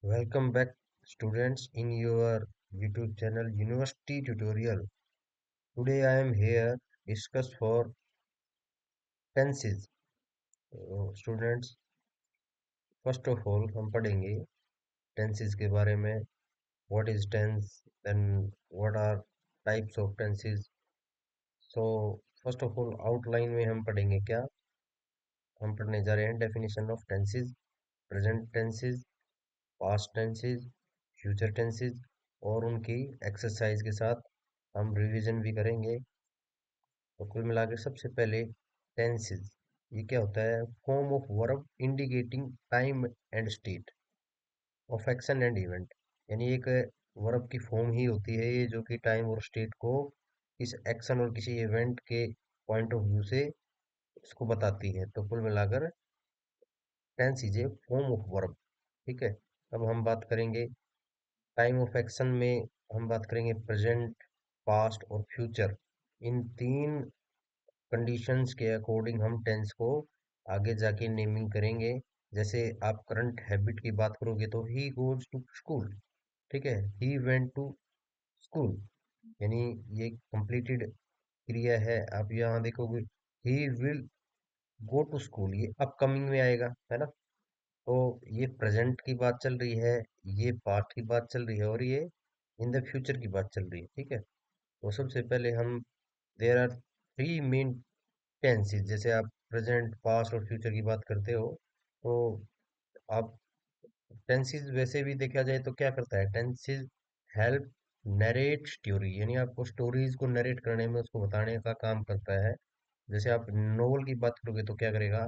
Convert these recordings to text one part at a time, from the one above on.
Welcome back, students, in your YouTube channel University Tutorial. Today I am here discuss for tenses. Students, first of all हम पढ़ेंगे tenses के बारे में. What is tense? Then what are types of tenses? So first of all outline में हम पढ़ेंगे क्या. हम पढ़ने जा रहे हैं definition of tenses, present tenses, past tenses, future tenses और उनकी एक्सरसाइज के साथ हम रिवीजन भी करेंगे. तो कुल मिला के सबसे पहले टेंसेस ये क्या होता है? Form of verb indicating time and state of action and event. यानी एक वर्ब की फॉर्म ही होती है ये जो कि टाइम और स्टेट को किस एक्शन और किसी इवेंट के पॉइंट ऑफ व्यू से इसको बताती है. तो कुल मिलाकर tense is a form of verb. ठीक है. अब हम बात करेंगे टाइम ऑफ एक्शन में. हम बात करेंगे प्रेजेंट, पास्ट और फ्यूचर. इन तीन कंडीशंस के अकॉर्डिंग हम टेंस को आगे जाके नेमिंग करेंगे. जैसे आप करंट हैबिट की बात करोगे तो ही गोज टू स्कूल. ठीक है. ही वेंट टू स्कूल यानी ये कंप्लीटेड क्रिया है. आप यहाँ देखोगे he will go to school ये अपकमिंग में आएगा, है ना. तो ये प्रेजेंट की बात चल रही है, ये पास्ट की बात चल रही है और ये इन द फ्यूचर की बात चल रही है. ठीक है. तो सबसे पहले हम there are three main tenses. जैसे आप प्रेजेंट, पास्ट और फ्यूचर की बात करते हो तो आप टेंसेस वैसे भी देखा जाए तो क्या करता है? टेंसेस हेल्प नरेट स्टोरी यानी आपको स्टोरीज को नरेट करने में उसको बताने का काम करता है. जैसे आप नोवेल की बात करोगे तो क्या करेगा?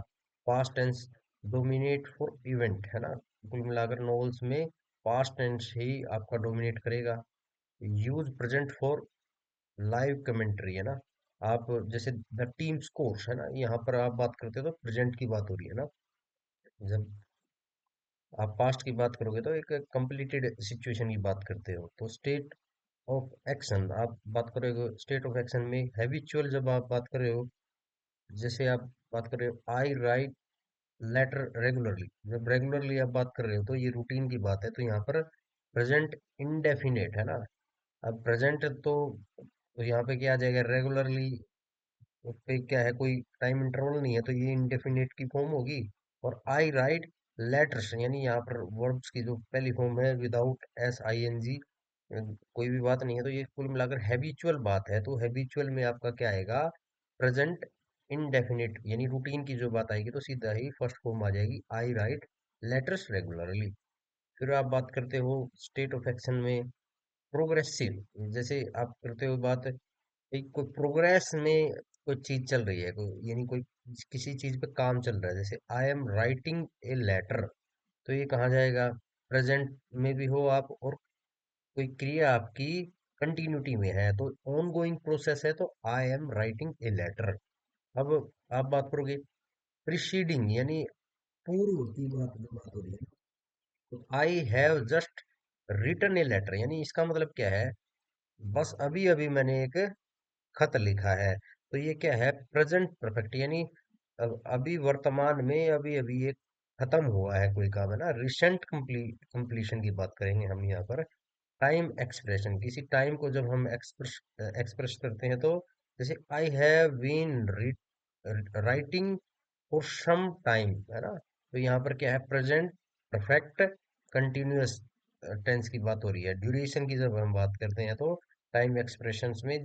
Past tense dominate for event, है ना. कुल मिलाकर नॉवेल्स में पास्ट टेंस ही आपका डोमिनेट करेगा. Use present for live commentary, है ना. आप जैसे द टीम स्कोर्स, है ना, यहाँ पर आप बात करते हो तो प्रेजेंट की बात हो रही है ना. जब आप पास्ट की बात करोगे तो एक कंप्लीटेड सिचुएशन की बात करते हो. तो स्टेट ऑफ एक्शन आप बात करोगे. स्टेट ऑफ एक्शन में हैबिचुअल जब आप बात कर रहे हो, जैसे आप बात कर रहे हो आई राइट लेटर रेगुलरली. जब रेगुलरली आप बात कर रहे हो तो ये रूटीन की बात है. तो यहाँ पर प्रेजेंट इंडेफिनेट, है ना. अब प्रेजेंट तो यहाँ पे क्या आ जाएगा? रेगुलरली उस पे क्या है? कोई टाइम इंटरवल नहीं है तो ये इंडेफिनिट की फॉर्म होगी. और आई राइट लेटर्स यानी यहाँ पर वर्ब्स की जो पहली फॉर्म है without S I N G, कोई भी बात नहीं है. तो ये कुल मिलाकर हैबिचुअल बात है. तो हैबिचुअल में आपका क्या आएगा? प्रेजेंट इनडेफिनिट यानी रूटीन की जो बात आएगी तो सीधा ही फर्स्ट फॉर्म आ जाएगी आई राइट लेटर्स रेगुलरली. फिर आप बात करते हो स्टेट ऑफ एक्शन में प्रोग्रेसिव. जैसे आप करते हो बात एक कोई प्रोग्रेस में कोई चीज चल रही है, कोई यानी कोई किसी चीज पे काम चल रहा है. जैसे I am writing a letter. तो ये कहाँ जाएगा? प्रेजेंट में भी हो आप और कोई क्रिया आपकी कंटिन्यूटी में है तो ऑन गोइंग प्रोसेस है तो I am writing a letter. अब आप बात करोगे प्रीसीडिंग यानी पूर्ववर्ती बात हो रही है. तो I have just written a letter यानी इसका मतलब क्या है? बस अभी अभी मैंने एक खत लिखा है. तो ये क्या है? प्रेजेंट परफेक्ट यानी अभी वर्तमान में अभी अभी ये खत्म हुआ है कोई काम, है ना. रिसेंट कंप्लीशन की बात करेंगे हम यहाँ पर. टाइम एक्सप्रेशन किसी टाइम को जब हम एक्सप्रेस करते हैं तो जैसे I have been writing for some time, है ना. तो यहाँ पर क्या है? प्रेजेंट परफेक्ट कंटिन्यूअस टेंस की बात हो रही है. ड्यूरेशन की जब हम बात करते हैं तो टाइम एक्सप्रेशंस में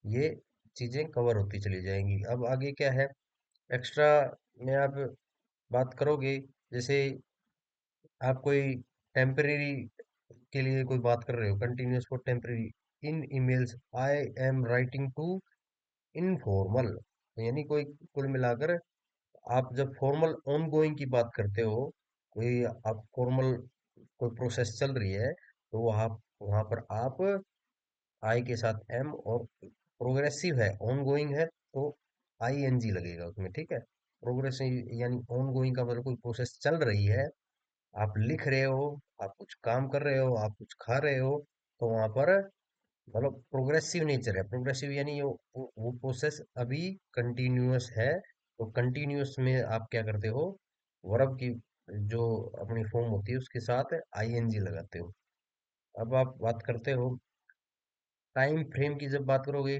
ये चीजें कवर होती चली जाएंगी. अब आगे क्या है एक्स्ट्रा में आप बात करोगे? जैसे आप कोई टेम्परेरी के लिए कोई बात कर रहे हो, continuous for temporary. In emails I am writing to informal यानी कोई कुल मिलाकर आप जब फॉर्मल ऑन गोइंग की बात करते हो, कोई आप फॉर्मल कोई प्रोसेस चल रही है तो वहां पर आप आई के साथ एम और प्रोग्रेसिव है ऑन गोइंग है तो आई एन जी लगेगा उसमें. ठीक है. प्रोग्रेसिव यानी ऑन गोइंग का मतलब कोई प्रोसेस चल रही है. आप लिख रहे हो, आप कुछ काम कर रहे हो, आप कुछ खा रहे हो. तो वहां पर मतलब प्रोग्रेसिव नेचर है. प्रोग्रेसिव यानी वो प्रोसेस अभी कंटिन्यूअस है. तो कंटिन्यूअस में आप क्या करते हो? वर्ब की जो अपनी फॉर्म होती है उसके साथ आईएनजी लगाते हो। अब आप बात करते हो टाइम फ्रेम की, जब बात करोगे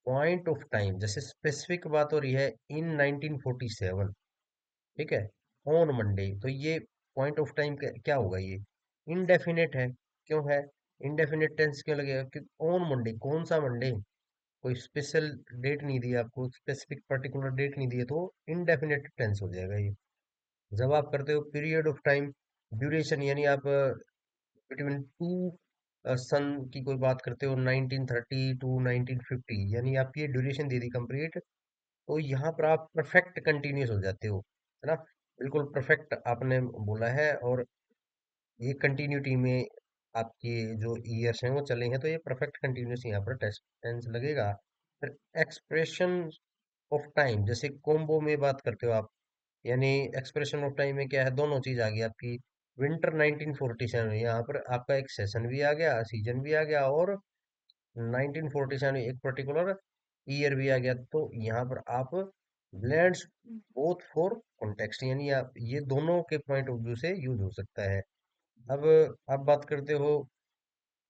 पॉइंट ऑफ टाइम, जैसे स्पेसिफिक बात हो रही है इन 1947, ठीक है, ऑन मंडे, तो ये पॉइंट ऑफ टाइम क्या होगा, ये इनडेफिनेट है। क्यों है इनडेफिनेट टेंस क्यों लगेगा, क्योंकि ऑन मंडे, कौन सा मंडे, कोई स्पेशल डेट नहीं दी आपको, स्पेसिफिक पर्टिकुलर डेट नहीं दी है, तो इनडेफिनेट टेंस हो जाएगा ये। जब आप करते हो पीरियड ऑफ टाइम, ड्यूरेशन, यानी आप बिटवीन टू सन की कोई बात करते हो 1930 टू 1950, यानी आपकी ये ड्यूरेशन दे दी कंप्लीट, तो यहाँ पर आप परफेक्ट कंटिन्यूस हो जाते हो, है ना, बिल्कुल परफेक्ट आपने बोला है। और ये कंटिन्यूटी में आपके जो ईयर्स हैं वो चले हैं, तो ये परफेक्ट कंटिन्यूस यहाँ पर टेस्ट टेंस लगेगा। फिर एक्सप्रेशन ऑफ टाइम, जैसे कॉम्बो में बात करते हो आप, यानी एक्सप्रेशन ऑफ टाइम में क्या है, दोनों चीज आ गई आपकी। विंटर 1947, यहाँ पर आपका एक सेशन भी आ गया, सीजन भी आ गया, और 1947 एक पर्टिकुलर ईयर भी आ गया, तो यहाँ पर आप ब्लेंड्स बोथ फॉर कॉन्टेक्स्ट, यानी आप ये दोनों के पॉइंट ऑफ व्यू से यूज हो सकता है। अब आप बात करते हो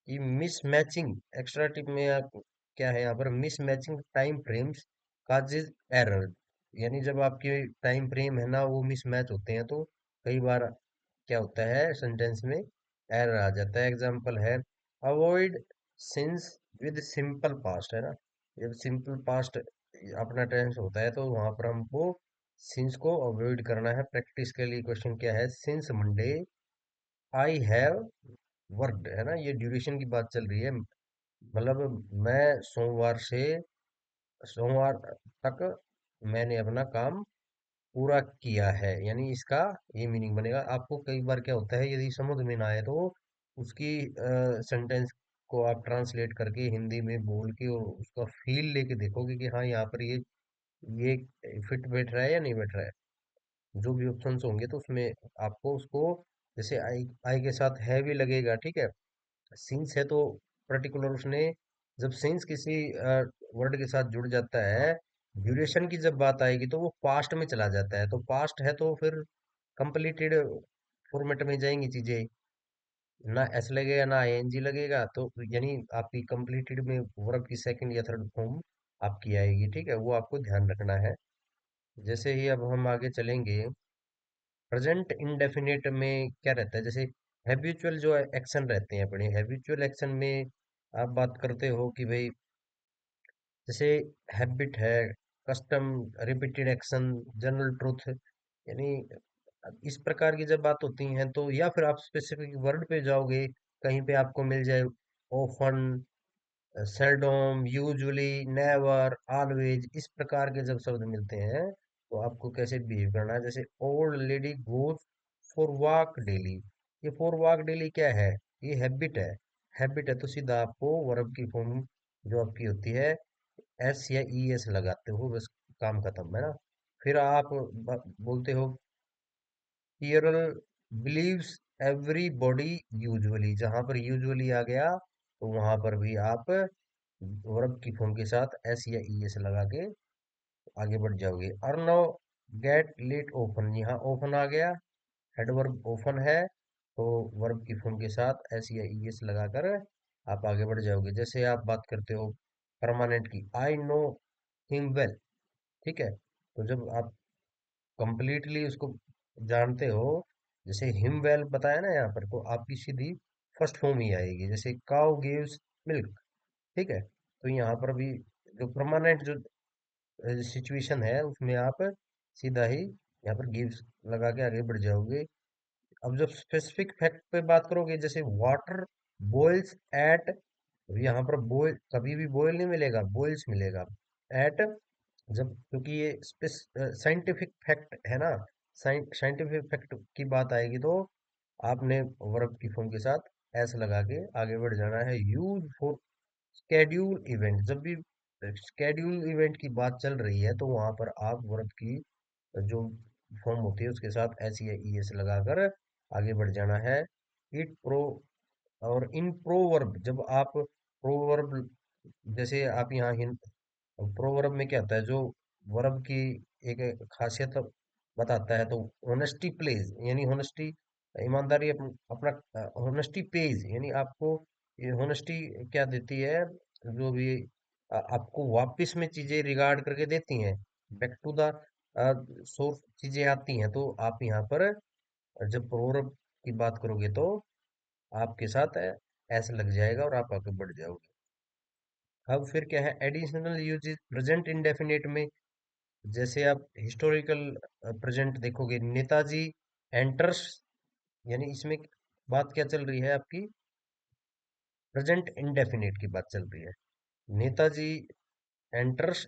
कि मिस मैचिंग, एक्स्ट्रा टिप में आप क्या है यहाँ पर, miss matching time frames causes error, यानी जब आपके टाइम फ्रेम है ना वो मिस मैच होते हैं, तो कई बार क्या होता है सेंटेंस में एरर आ जाता है। एग्जांपल है avoid since with simple past, है ना, जब सिंपल पास्ट अपना टेंस होता है तो वहां पर हमको सिंस को अवॉइड करना है। प्रैक्टिस के लिए क्वेश्चन क्या है, since Monday I have worked, है ना, ये ड्यूरेशन की बात चल रही है, मतलब मैं सोमवार से सोमवार तक मैंने अपना काम पूरा किया है, यानी इसका ये मीनिंग बनेगा। आपको कई बार क्या होता है, यदि समझ में ना आए तो उसकी सेंटेंस को आप ट्रांसलेट करके हिंदी में बोल के और उसका फील लेके देखोगे कि हाँ यहाँ पर ये फिट बैठ रहा है या नहीं बैठ रहा है। जो भी ऑप्शंस होंगे तो उसमें आपको उसको, जैसे आई आई के साथ है भी लगेगा, ठीक है, सिंस है तो पर्टिकुलर उसने, जब सिंस किसी वर्ड के साथ जुड़ जाता है, ड्यूरेशन की जब बात आएगी तो वो पास्ट में चला जाता है, तो पास्ट है तो फिर कंप्लीटेड फॉर्मेट में जाएंगी चीजें, ना एस लगेगा ना आईएनजी लगेगा, तो यानी आपकी कंप्लीटेड में वर्ब की सेकंड या थर्ड फॉर्म आपकी आएगी, ठीक है, वो आपको ध्यान रखना है। जैसे ही अब हम आगे चलेंगे, प्रेजेंट इंडेफिनिट में क्या रहता है, जैसे हैबिचुअल जो एक्शन रहते हैं अपने, हैबिचुअल एक्शन में आप बात करते हो कि भाई जैसे हैबिट है, custom, repeated action, general truth, यानी इस प्रकार की जब बात होती है तो, या फिर आप स्पेसिफिक वर्ड पे जाओगे, कहीं पे आपको मिल जाए ऑफन, सेल्डोम, यूजुअली, नेवर, ऑलवेज, इस प्रकार के जब शब्द मिलते हैं तो आपको कैसे बिहेव करना है। जैसे old lady goes for walk daily, ये फॉर वॉक डेली क्या है, ये हैबिट है। हैबिट है तो सीधा आपको वर्ब की फॉर्म जो आपकी होती है एस या ई एस लगाते हो, बस काम खत्म, है ना। फिर आप बोलते हो पियरल बिलीव्स एवरीबॉडी यूजुअली, जहां पर यूजुअली आ गया तो वहां पर भी आप वर्ब की फॉर्म के साथ एस या ई एस लगा के आगे बढ़ जाओगे। अर्न गेट लेट ओपन, यहाँ ओपन आ गया, हेडवर्ब ओपन है, तो वर्ब की फॉर्म के साथ एस या ई एस लगाकर आप आगे बढ़ जाओगे। जैसे आप बात करते हो परमानेंट की, आई नो हिम वेल, ठीक है, तो जब आप कंप्लीटली उसको जानते हो, जैसे हिम वेल बताया ना यहाँ पर, तो आपकी सीधी फर्स्ट फॉर्म ही आएगी, जैसे काउ गिव्स मिल्क, ठीक है, तो यहाँ पर भी जो परमानेंट जो सिचुएशन है उसमें आप सीधा ही यहाँ पर गिव्स लगा के आगे बढ़ जाओगे। अब जब स्पेसिफिक फैक्ट पे बात करोगे, जैसे वाटर बॉइल्स एट, यहाँ पर बॉयल कभी भी बॉयल नहीं मिलेगा, बॉइल्स मिलेगा एट, जब क्योंकि ये साइंटिफिक फैक्ट है ना, साइंटिफिक फैक्ट की बात आएगी तो आपने वर्ब की फॉर्म के साथ एस लगा के आगे बढ़ जाना है। यूज फॉर स्केड्यूल इवेंट, जब भी स्केड्यूल इवेंट की बात चल रही है तो वहां पर आप वर्ब की जो फॉर्म होती है उसके साथ एस या ई एस लगाकर आगे बढ़ जाना है। इट प्रो, और इन प्रोवर्ब, जब आप प्रोवर्ब, जैसे आप यहाँ प्रोवर्ब में क्या होता है, जो वर्ब की एक खासियत बताता है। तो होनेस्टी प्लेज यानी होनेस्टी, ईमानदारी अपना, होनेस्टी पेज यानी आपको ये होनेस्टी क्या देती है, जो भी आपको वापस में चीजें रिगार्ड करके देती हैं, बैक टू द सोर्स चीजें आती हैं। तो आप यहाँ पर जब प्रोवर्ब की बात करोगे तो आपके साथ ऐसे लग जाएगा और आप आगे बढ़ जाओगे। अब फिर क्या है, एडिशनल यूजेस प्रेजेंट इंडेफिनिट में, जैसे आप हिस्टोरिकल प्रेजेंट देखोगे, नेताजी एंटर्स, यानी इसमें बात क्या चल रही है आपकी, प्रेजेंट इंडेफिनिट की बात चल रही है। Netaji enters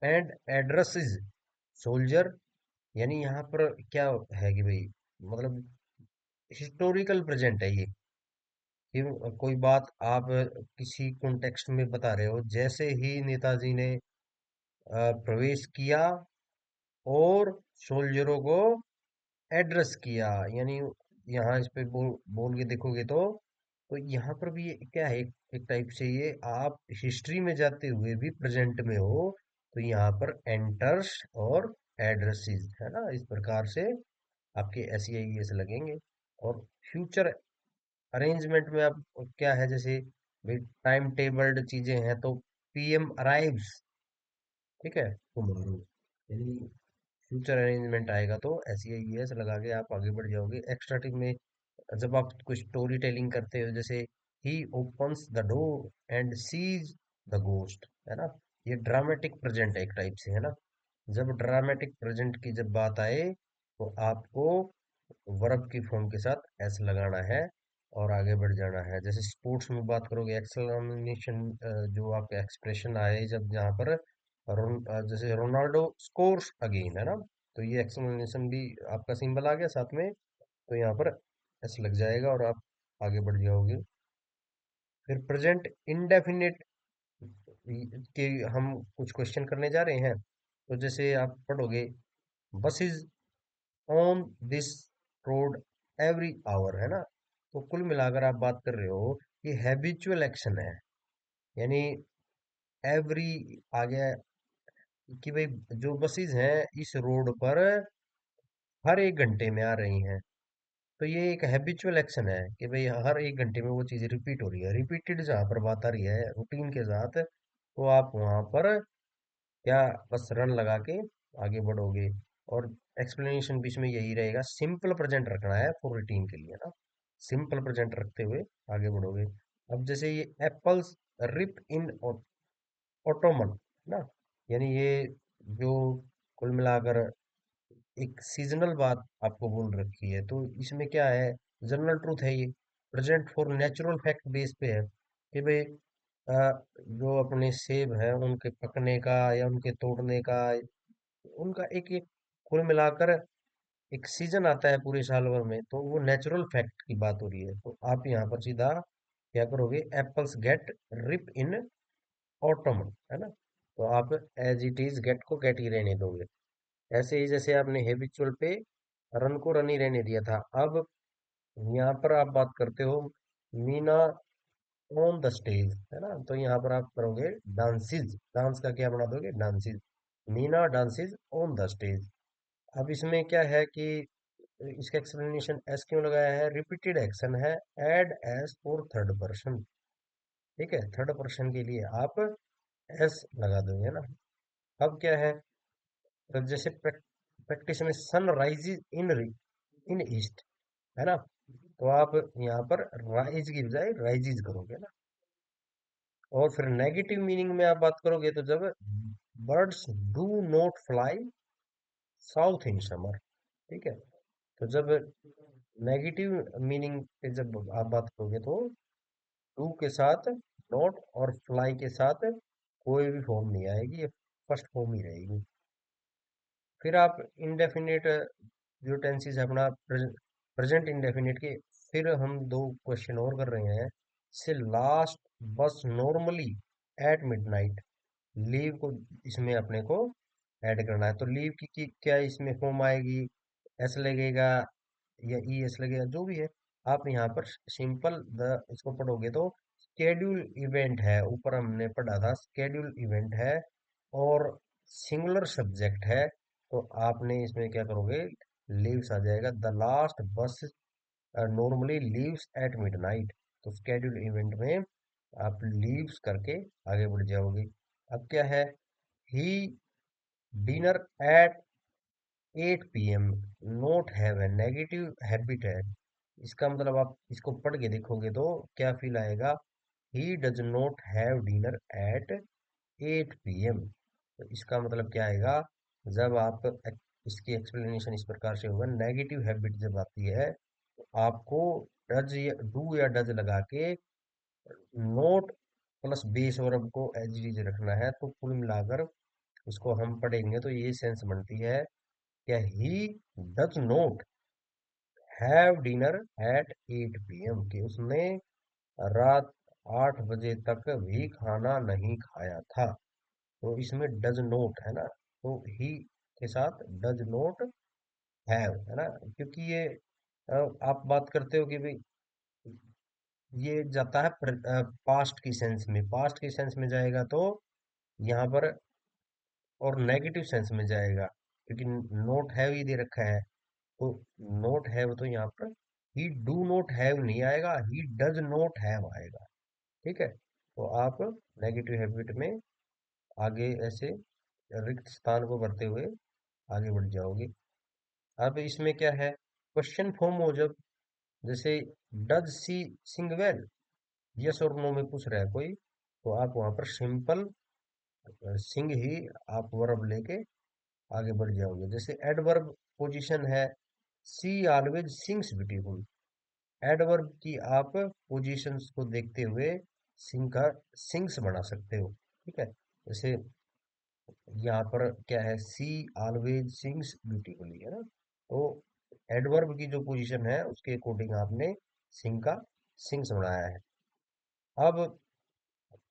and addresses soldier, यानी यहाँ पर क्या है कि भाई, मतलब हिस्टोरिकल प्रेजेंट है ये, कि कोई बात आप किसी कॉन्टेक्स्ट में बता रहे हो, जैसे ही नेताजी ने प्रवेश किया और सोल्जरों को एड्रेस किया, यानी यहाँ इस पे बोल के देखोगे तो यहाँ पर भी ये क्या है, एक टाइप से ये आप हिस्ट्री में जाते हुए भी प्रेजेंट में हो, तो यहाँ पर एंटर्स और एड्रेसेस है ना, इस प्रकार से आपके एस एस लगेंगे। और फ्यूचर अरेंजमेंट में अब क्या है, जैसे भाई टाइम टेबल्ड चीजें हैं तो पीएम अराइव्स, ठीक है, टुमारो, यानी फ्यूचर अरेंजमेंट आएगा तो एस लगा के आप आगे बढ़ जाओगे। एक्स्ट्रा टिप में जब आप कुछ स्टोरी टेलिंग करते हो, जैसे he opens the door and sees the ghost, है ना, ये ड्रामेटिक प्रेजेंट है एक टाइप से, है ना। जब ड्रामेटिक प्रेजेंट की जब बात आए तो आपको वर्ब की फॉर्म के साथ एस लगाना है और आगे बढ़ जाना है। जैसे स्पोर्ट्स में बात करोगे, एक्सक्लेमेशन, जो आपका एक्सप्रेशन आए जब यहाँ पर जैसे रोनाल्डो स्कोर्स अगेन, है ना, तो ये एक्सक्लेमेशन भी आपका सिंबल आ गया साथ में, तो यहाँ पर एस लग जाएगा और आप आगे बढ़ जाओगे। फिर प्रेजेंट इंडेफिनिट के हम कुछ क्वेश्चन करने जा रहे हैं। तो जैसे आप पढ़ोगे, बस is on this road every hour, है ना, तो कुल मिलाकर आप बात कर रहे हो, ये हैबिचुअल एक्शन है, यानी एवरी आ गया, कि भाई जो बसेस हैं इस रोड पर हर एक घंटे में आ रही हैं, तो ये एक हैबिचुअल एक्शन है कि भाई हर एक घंटे में वो चीज़ रिपीट हो रही है। रिपीटेड जहाँ पर बात आ रही है रूटीन के साथ, तो आप वहाँ पर क्या बस रन लगा के आगे बढ़ोगे। और एक्सप्लेनेशन भी इसमें यही रहेगा, सिंपल प्रेजेंट रखना है फॉर रूटीन के लिए ना, सिंपल प्रेजेंट रखते हुए आगे बढ़ोगे। अब जैसे ये एप्पल्स रिप इन ऑटोमन ना, यानी ये जो कुल मिलाकर एक सीजनल बात आपको बोल रखी है, तो इसमें क्या है, जनरल ट्रूथ है ये, present for natural fact base पे है, कि भाई जो अपने सेब है उनके पकने का या उनके तोड़ने का, उनका एक एक कुल मिलाकर एक सीजन आता है पूरे साल भर में, तो वो नेचुरल फैक्ट की बात हो रही है। तो आप यहाँ पर सीधा क्या करोगे, apples get ripe in autumn, है ना, तो आप एज इट इज गेट को गेट ही रहने दोगे। ऐसे ही जैसे आपने हैबिचुअल पे रन को रन ही रहने दिया था, अब यहाँ पर आप बात करते हो मीना ऑन द स्टेज, है ना, तो यहाँ पर आप करोगे डांसिस, डांस का क्या बना दोगे, dances, Meena dances on the stage. अब इसमें क्या है कि इसका एक्सप्लेनेशन एस क्यों लगाया है, रिपीटेड एक्शन है, add S for third person, ठीक है, थर्ड पर्सन के लिए आप एस लगा दोगे ना। अब क्या है, तो जैसे प्रैक्टिस में सन राइजिज इन ईस्ट, है ना, तो आप यहाँ पर राइज की बजाय राइजिज करोगे ना। और फिर नेगेटिव मीनिंग में आप बात करोगे, तो जब birds do not fly south in summer, ठीक है, तो जब नेगेटिव मीनिंग पे जब आप बात करोगे तो डू के साथ नॉट और फ्लाई के साथ कोई भी फॉर्म नहीं आएगी, ये फर्स्ट फॉर्म ही रहेगी। फिर आप इंडेफिनिट जो टेंसेस है अपना, प्रेजेंट इंडेफिनिट के, फिर हम दो क्वेश्चन और कर रहे हैं। से लास्ट बस नॉर्मली एट मिडनाइट, लीव को इसमें अपने को ऐड करना है, तो लीव की क्या इसमें फॉर्म आएगी, एस लगेगा या ई एस लगेगा, जो भी है। आप यहाँ पर सिंपल द इसको पढ़ोगे तो स्केड्यूल इवेंट है, ऊपर हमने पढ़ा था स्केड्यूल इवेंट है, और सिंगुलर सब्जेक्ट है, तो आपने इसमें क्या करोगे, लीव्स आ जाएगा, द लास्ट बस नॉर्मली लीव्स एट मिडनाइट। तो स्केड्यूल इवेंट में आप लीव्स करके आगे बढ़ जाओगे। अब क्या है, he dinner at 8 PM, not have a negative habit है। इसका मतलब आप इसको पढ़ के देखोगे तो क्या फील आएगा, he does not have dinner at 8 PM। तो इसका मतलब क्या आएगा, जब आप इसकी एक्सप्लेनेशन इस प्रकार से होगा, नेगेटिव हैबिट जब आती है तो आपको डज या डू या डज लगा के नोट प्लस बेस वर्ब को एज इट इज रखना है। तो कुल मिलाकर इसको हम पढ़ेंगे तो ये सेंस बनती है, क्या he does note have dinner at 8 PM, कि उसने रात 8 बजे तक भी खाना नहीं खाया था। तो इसमें डज नोट है ना, तो ही के साथ डज नोट हैव है ना, क्योंकि ये आप बात करते हो कि भाई ये जाता है पास्ट की सेंस में, पास्ट की सेंस में जाएगा तो यहाँ पर, और नेगेटिव सेंस में जाएगा, क्योंकि नोट हैव ही दे रखा है। तो नोट हैव तो यहाँ पर ही डू नोट हैव नहीं आएगा, ही डज नोट हैव आएगा। ठीक है, तो आप नेगेटिव हैबिट में आगे ऐसे रिक्त स्थान को भरते हुए आगे बढ़ जाओगे। अब इसमें क्या है, क्वेश्चन फॉर्म हो जब, जैसे does she Singh well, yes और नो में पूछ रहा है कोई, तो आप वहां पर सिंपल सिंग ही आप वर्ब लेके आगे बढ़ जाओगे। जैसे एडवर्ब पोजीशन है, सी ऑलवेज सिंग्स ब्यूटीफुल। एडवर्ब की आप पोजीशंस को देखते हुए सिंग का सिंग्स बना सकते हो। ठीक है, जैसे यहाँ पर क्या है, सी ऑलवेज सिंग्स ब्यूटीफुली है ना, तो एडवर्ब की जो पोजीशन है उसके अकॉर्डिंग आपने सिंग का सिंग्स बनाया है। अब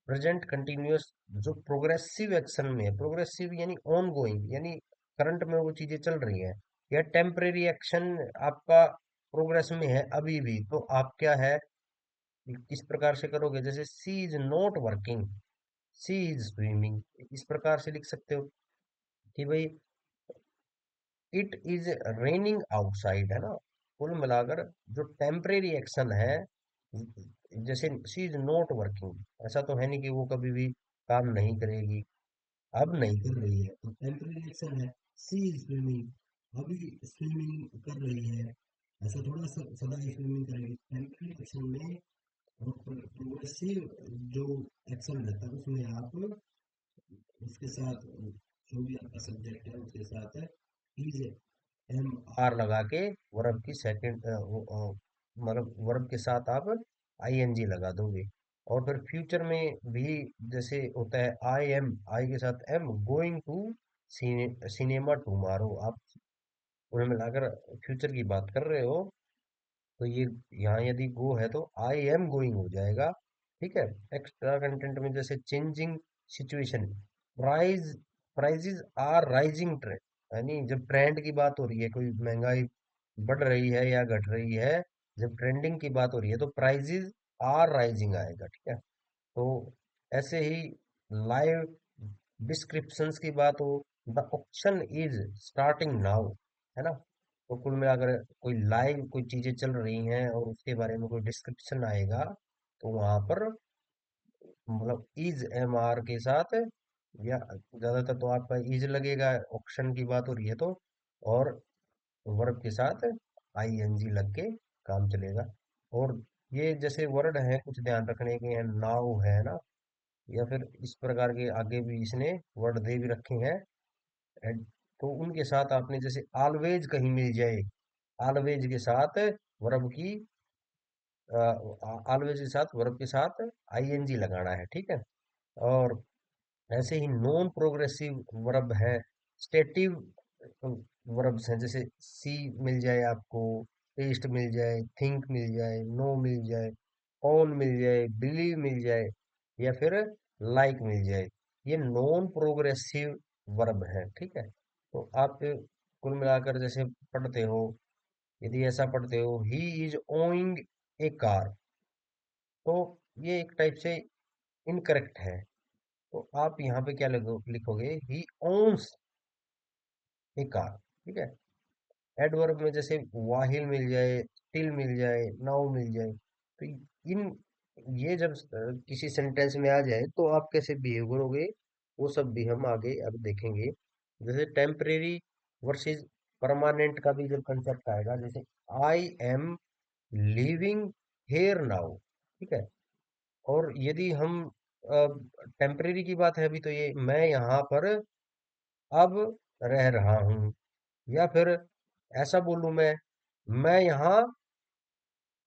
प्रेजेंट कंटिन्यूअस जो प्रोग्रेसिव एक्शन में है, प्रोग्रेसिव यानी ऑन गोइंग, यानी करंट में वो चीजें चल रही हैं, या टेम्परेरी एक्शन आपका प्रोग्रेस में है अभी भी, तो आप क्या है, किस प्रकार से करोगे, जैसे she is not working, she is swimming, इस प्रकार से लिख सकते हो कि भाई इट इज रेनिंग आउटसाइड है ना। कुल मिलाकर जो टेम्परेरी एक्शन है, जैसे शी इज नॉट वर्किंग, ऐसा तो है नहीं कि वो कभी भी काम नहीं करेगी, अब नहीं कर रही है, तो टेम्परेरी एक्शन है। सी इज स्विमिंग, अभी स्विमिंग कर रही है, ऐसा थोड़ा सा सदा स्विमिंग करेगी। टेम्परेरी एक्शन में और प्रोग्रेसिव जो एक्शन रहता है उसमें आप उसके साथ जो भी आपका सब्जेक्ट है उसके साथ इज एम आर लगा के वर्ब की सेकंड मतलब वर्ब के साथ आप आईएनजी लगा दोगे। और फिर फ्यूचर में भी जैसे होता है, आई एम, आई के साथ am going to cinema tomorrow, आप उन्हें मिलाकर फ्यूचर की बात कर रहे हो, तो ये यहाँ यदि गो है तो आई एम गोइंग हो जाएगा। ठीक है, एक्स्ट्रा कंटेंट में जैसे changing situation, price prices are rising trend, यानी जब ट्रेंड की बात हो रही है, कोई महंगाई बढ़ रही है या घट रही है, जब ट्रेंडिंग की बात हो रही है तो प्राइजेस आर राइजिंग आएगा। ठीक है, तो ऐसे ही लाइव डिस्क्रिप्शंस की बात हो, the auction is starting now है ना। तो कुल मिलाकर कोई लाइव कोई चीजें चल रही हैं और उसके बारे में कोई डिस्क्रिप्शन आएगा, तो वहां पर मतलब इज एम आर के साथ, या ज्यादातर तो आपका इज लगेगा, ऑक्शन की बात हो रही है तो, और वर्ब के साथ आई एन जी लग के काम चलेगा। और ये जैसे वर्ड है कुछ ध्यान रखने के हैं, नाउ है ना, या फिर इस प्रकार के आगे भी इसने वर्ड दे भी रखे हैं, तो उनके साथ आपने जैसे ऑलवेज कहीं मिल जाए, ऑलवेज के साथ वर्ब की, ऑलवेज के साथ वर्ब के साथ आईएनजी लगाना है। ठीक है, और ऐसे ही नॉन प्रोग्रेसिव वर्ब है, स्टेटिव वर्ब्स हैं, जैसे सी मिल जाए आपको, टेस्ट मिल जाए, थिंक मिल जाए, नो मिल जाए, ऑन मिल जाए, बिलीव मिल जाए, या फिर लाइक मिल जाए, ये नॉन प्रोग्रेसिव वर्ब है। ठीक है, तो आप कुल मिलाकर जैसे पढ़ते हो, यदि ऐसा पढ़ते हो, he is owing A car, तो ये एक टाइप से इनकरेक्ट है। तो आप यहाँ पे क्या लिखोगे, ही ओन्स एक कार, ठीक है। एडवर्ब में जैसे वाहिल मिल जाए, टिल मिल जाए, नाउ मिल जाए, तो इन ये जब किसी सेंटेंस में आ जाए तो आप कैसे बिहेव करोगे, वो सब भी हम आगे अब देखेंगे। जैसे टेम्परेरी वर्सेस परमानेंट का भी जब कंसेप्ट आएगा, जैसे I M living here now, ठीक है। और यदि हम टेम्परेरी की बात है अभी, तो ये मैं यहाँ पर अब रह रहा हूँ, या फिर ऐसा बोलूं मैं यहाँ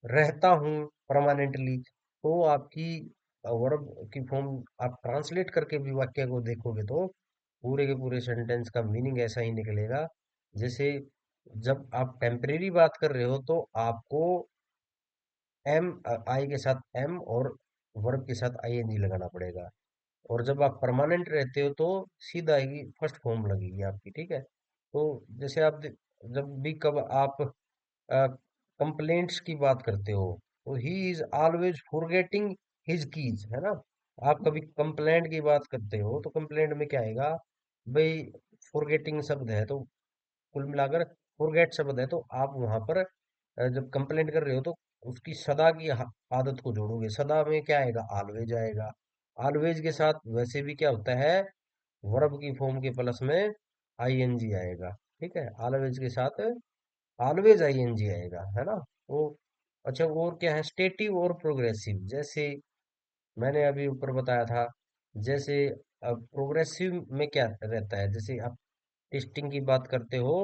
रहता हूँ परमानेंटली। तो आपकी वर्ब की फॉर्म आप ट्रांसलेट करके भी वाक्य को देखोगे तो पूरे के पूरे सेंटेंस का मीनिंग ऐसा ही निकलेगा। जैसे जब आप टेम्परेरी बात कर रहे हो तो आपको एम, आई के साथ एम और वर्ब के साथ आईएनजी लगाना पड़ेगा। और जब आप परमानेंट रहते हो तो सीधा ही फर्स्ट फॉर्म लगेगी आपकी, ठीक है। तो जैसे जब भी कब आप कंप्लेंट्स की बात करते हो, तो he is always forgetting his keys, है ना। आप कभी कंप्लेंट की बात करते हो तो कंप्लेंट में क्या आएगा भाई, फॉरगेटिंग शब्द है, तो कुल मिलाकर फॉरगेट शब्द है, तो आप वहां पर जब कंप्लेंट कर रहे हो तो उसकी सदा की आदत को जोड़ोगे। सदा में क्या आएगा, ऑलवेज आएगा। ऑलवेज के साथ वैसे भी क्या होता है, वर्ब की फॉर्म के प्लस में आईएनजी आएगा, ठीक है। ऑलवेज के साथ ऑलवेज आईएनजी आएगा, है ना। तो अच्छा, और क्या है, स्टेटिव और प्रोग्रेसिव, जैसे मैंने अभी ऊपर बताया था। जैसे अब प्रोग्रेसिव में क्या रहता है, जैसे आप टेस्टिंग की बात करते हो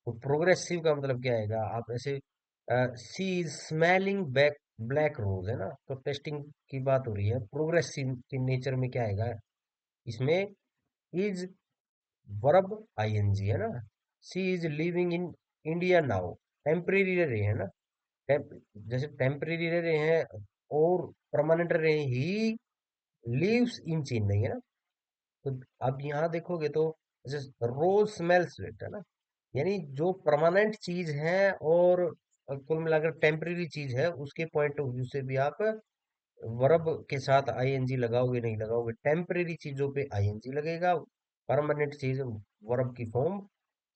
तो प्रोग्रेसिव का मतलब क्या आएगा, आप ऐसे she is smelling back black rose, है ना। तो टेस्टिंग की बात हो रही है, प्रोग्रेसिव के नेचर में क्या आएगा इसमें, इज वर्ब आईएनजी, है ना। She is living in India now, temporary रह रहे हैं ना। टेम्प जैसे टेम्परेरी रह रहे हैं और परमानेंट रह रहे हैं, ही लिव्स इन चेन्नई, है ना। तो अब यहाँ देखोगे तो जैसे रोज स्मेल स्वेट, है ना। यानी जो परमानेंट चीज है और कुल मिलाकर टेम्परेरी चीज है, उसके पॉइंट ऑफ व्यू से भी आप वर्ब के साथ आईएनजी लगाओगे नहीं लगाओगे, टेम्परेरी चीजों पे आईएनजी लगेगा, परमानेंट चीज वर्ब की फॉर्म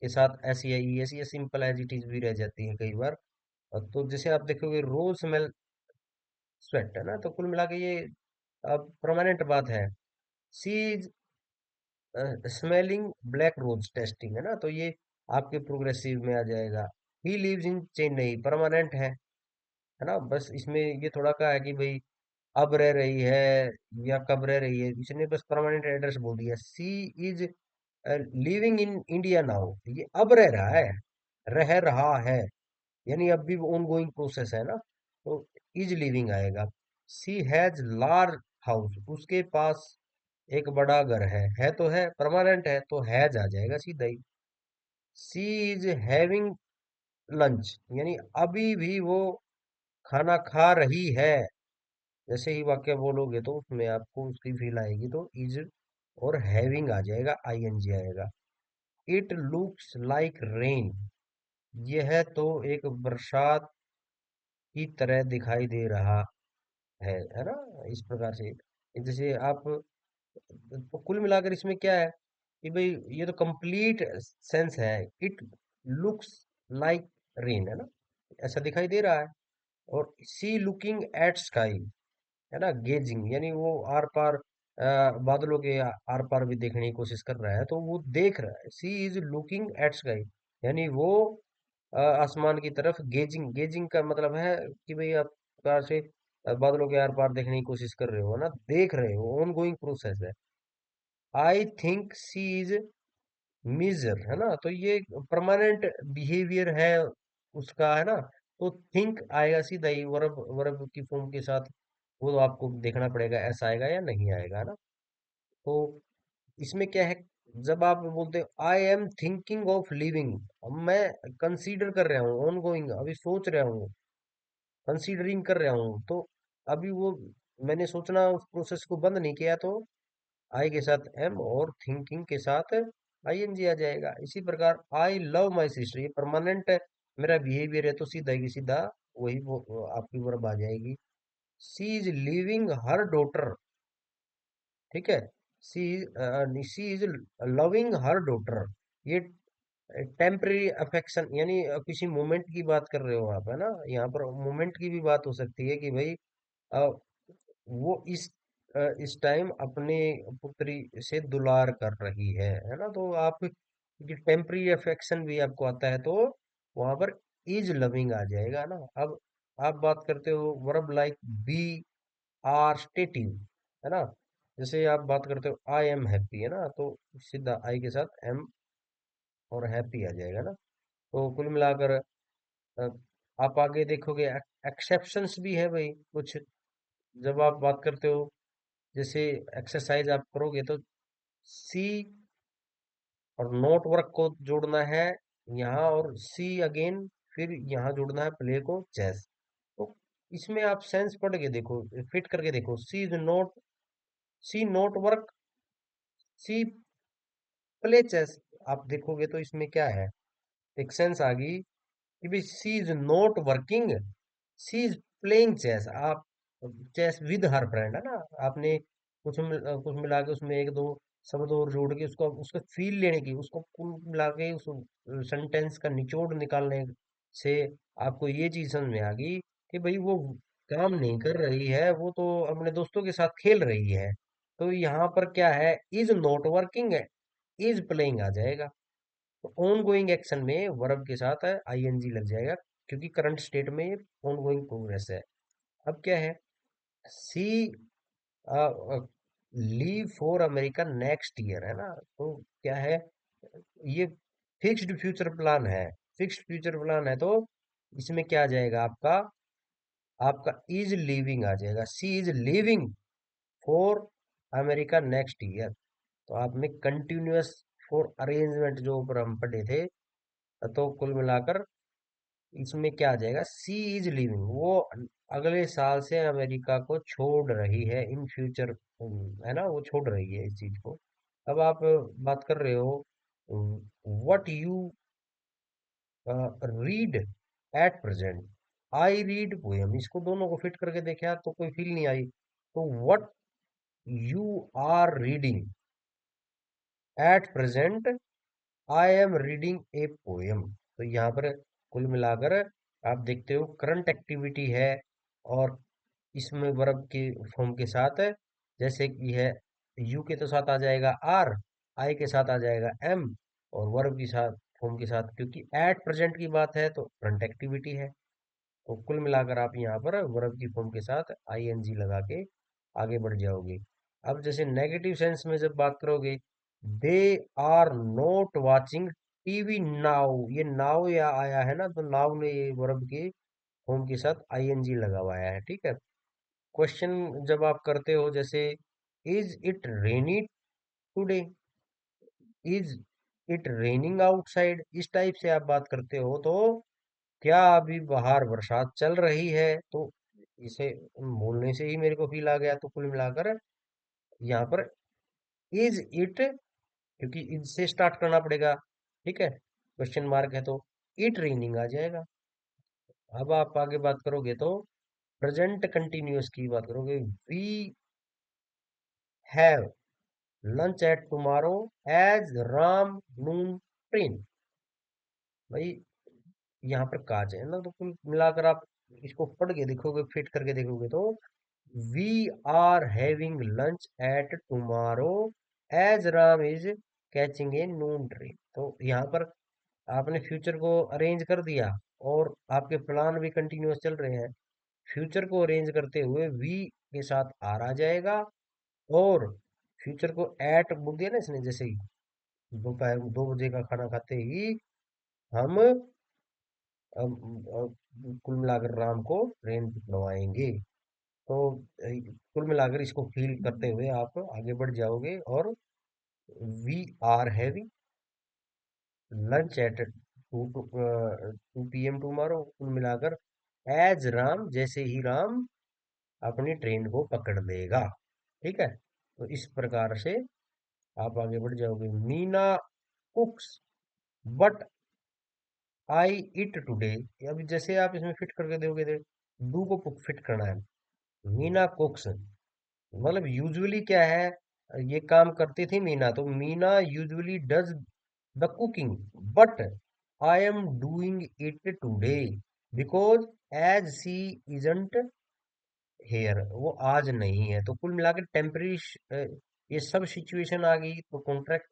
के साथ ऐसी आई ऐसी सिंपल एज इट इज भी रह जाती है कई बार। तो जैसे आप देखोगे रोज स्मेल स्वेट, है ना, तो कुल मिला के ये अब परमानेंट बात है। She is smelling black rose tasting, है ना, तो ये आपके प्रोग्रेसिव में आ जाएगा। He lives in Chennai permanent है ना। बस इसमें ये थोड़ा का है कि भाई अब रह रही है या कब रह रही है, इसने बस परमानेंट एड्रेस बोल दिया। She is living in India now, ये अब रह रहा है, यानी अब भी ऑन गोइंग प्रोसेस है ना। तो इज लिविंग आएगा। सी हैज लार्ज हाउस, उसके पास एक बड़ा घर है तो है परमानेंट है तो हैज आ जाएगा सीधा ही। सी इज हैविंग लंच, यानी अभी भी वो खाना खा रही है। जैसे ही वाक्य बोलोगे तो उसमें आपको उसकी फील आएगी, तो इज और हैविंग आ जाएगा, आईएनजी आएगा। इट लुक्स लाइक रेन, यह तो एक बरसात की तरह दिखाई दे रहा है ना। इस प्रकार से जैसे आप, तो कुल मिलाकर इसमें क्या है कि भाई ये तो कंप्लीट सेंस है। इट लुक्स लाइक रेन, है ना, ऐसा दिखाई दे रहा है। और सी लुकिंग एट स्काई, है ना, गेजिंग, यानी वो आर पार बादलों के आर पार भी देखने की कोशिश कर रहा है, तो वो देख रहा है। She is looking at sky, यानी वो आसमान की तरफ गेजिंग, गेजिंग का मतलब है कि भाई आप प्रकार से बादलों के आर पार देखने की कोशिश कर रहे हो ना, देख रहे हो, ऑन गोइंग प्रोसेस है। I think she is measure, है ना, तो ये परमानेंट बिहेवियर है उसका, है ना। तो थिंक आएगा सीधा ही वर्ब, वर्ब की फॉर्म के साथ। वो तो आपको देखना पड़ेगा ऐसा आएगा या नहीं आएगा, है ना। तो इसमें क्या है, जब आप बोलते हो I am thinking of living, अब मैं कंसीडर कर रहा हूँ, ऑन गोइंग अभी सोच रहा हूँ, कंसीडरिंग कर रहा हूँ, तो अभी वो मैंने सोचना उस प्रोसेस को बंद नहीं किया, तो आई के साथ एम और थिंकिंग के साथ आईएनजी आ जाएगा। इसी प्रकार आई लव माई सिस्टर, ये परमानेंट है, मेरा बिहेवियर है, तो सीधा की सीधा वही वो आपकी वर्ब आ जाएगी। सी इज लिविंग हर डॉटर, ठीक है। सी सी इज लविंग हर डॉटर, ये टेम्परेरी अफेक्शन यानी किसी मोमेंट की बात कर रहे हो आप, है ना? यहाँ पर मोमेंट की भी बात हो सकती है कि भाई अ, वो इस टाइम अपने पुत्री से दुलार कर रही है ना? तो आप ये टेम्परेरी अफेक्शन भी आपको आता है तो वहां पर इज लविंग आ जाएगा ना। अब आप बात करते हो verb like be are stative, है ना? जैसे आप बात करते हो आई एम हैप्पी, है ना? तो सीधा आई के साथ एम और हैप्पी आ जाएगा ना। तो कुल मिलाकर अ, आप आगे देखोगे एक्सेप्शंस भी है भाई कुछ। जब आप बात करते हो जैसे एक्सरसाइज आप करोगे तो सी और नोट वर्क को जोड़ना है यहाँ, और सी अगेन फिर यहाँ जोड़ना है प्ले को चेस। तो इसमें आप सेंस पढ़ के देखो, फिट करके देखो, she is not, she not work, she play chess. आप देखोगे तो इसमें क्या है, एक सेंस आ गई कि भाई she is not working, she is playing chess. आप चेस विद हर फ्रेंड, है ना? आपने कुछ मिला के उसमें एक दो शब्द और जोड़ के उसको उसका फील लेने की, उसको कुल मिला के उस सेंटेंस का निचोड़ निकालने से आपको ये चीज समझ में आ गई कि भाई वो काम नहीं कर रही है, वो तो अपने दोस्तों के साथ खेल रही है। तो यहाँ पर क्या है, इज नॉट वर्किंग है, इज प्लेइंग आ जाएगा। तो ऑन गोइंग एक्शन में वर्ब के साथ आईएनजी लग जाएगा, क्योंकि करंट स्टेट में ऑन गोइंग प्रोग्रेस है। अब क्या है, she leave for America next year, है ना? तो क्या है, ये फिक्स्ड फ्यूचर प्लान है। फिक्स्ड फ्यूचर प्लान है तो इसमें क्या आ जाएगा, आपका आपका इज लीविंग आ जाएगा, she is leaving for America next year. तो आपने कंटिन्यूअस फॉर अरेंजमेंट जो ऊपर हम पढ़े थे, तो कुल मिलाकर इसमें क्या आ जाएगा, सी इज लिविंग, वो अगले साल से अमेरिका को छोड़ रही है, इन फ्यूचर, है ना? वो छोड़ रही है इस चीज को। अब आप बात कर रहे हो what you read eight present, I read poem, इसको दोनों को फिट करके देखा तो कोई फील नहीं आई। तो what you are reading at present, I am reading a poem. तो यहाँ पर कुल मिलाकर आप देखते हो करंट एक्टिविटी है, और इसमें वर्ब के फॉर्म के साथ है, जैसे कि है यू के तो साथ आ जाएगा आर, आई के साथ आ जाएगा एम, और वर्ब के साथ फॉर्म के साथ, क्योंकि एट प्रेजेंट की बात है तो करंट एक्टिविटी है। तो कुल मिलाकर आप यहाँ पर वर्ब की फॉर्म के साथ आईएनजी लगा के आगे बढ़ जाओगे। अब जैसे नेगेटिव सेंस में जब बात करोगे, they are not watching TV now, ये नाउ या आया है ना, तो नाउ ने ये वर्ब के फॉर्म के साथ आईएनजी लगा हुआ है, ठीक है? क्वेश्चन जब आप करते हो जैसे is it rainy today, is it raining outside, इस टाइप से आप बात करते हो तो क्या अभी बाहर बरसात चल रही है? तो इसे बोलने से ही मेरे को फील आ गया। तो कुल मिलाकर यहाँ पर इज इट, क्योंकि इज से स्टार्ट करना पड़ेगा, ठीक है? क्वेश्चन मार्क है तो इट रेनिंग आ जाएगा। अब आप आगे बात करोगे तो प्रेजेंट कंटिन्यूअस की बात करोगे, we have lunch at tomorrow as Ram noon train. भाई यहाँ पर काज है ना, तो कुल मिलाकर आप इसको पढ़ के देखोगे, फिट करके देखोगे तो we are having lunch at tomorrow as Ram is catching a noon train. तो यहाँ पर आपने फ्यूचर को अरेंज कर दिया, और आपके प्लान भी कंटिन्यूअस चल रहे हैं। फ्यूचर को अरेंज करते हुए वी के साथ आर आ जाएगा, और फ्यूचर को एट बोल दिया ना इसने, जैसे ही दोपहर 2 बजे का खाना खाते ही हम कुल मिलाकर राम को ट्रेन पकड़वाएंगे। तो कुल मिलाकर इसको फील करते हुए आप आगे बढ़ जाओगे, और we are having lunch at 2 PM tomorrow, कुल मिलाकर एज राम, जैसे ही राम अपनी ट्रेन को पकड़ लेगा, ठीक है? तो इस प्रकार से आप आगे बढ़ जाओगे। Meena कुक्स but I it today, अभी जैसे आप इसमें फिट करके दोगे डू को फिट करना है। मीना कुक्स मतलब यूजुअली क्या है, ये काम करती थी मीना, तो Meena usually does the cooking, but I am doing it today because as she isn't here, वो आज नहीं है। तो कुल मिला के टेम्पररी ये सब सिचुएशन आ गई, तो कॉन्ट्रैक्ट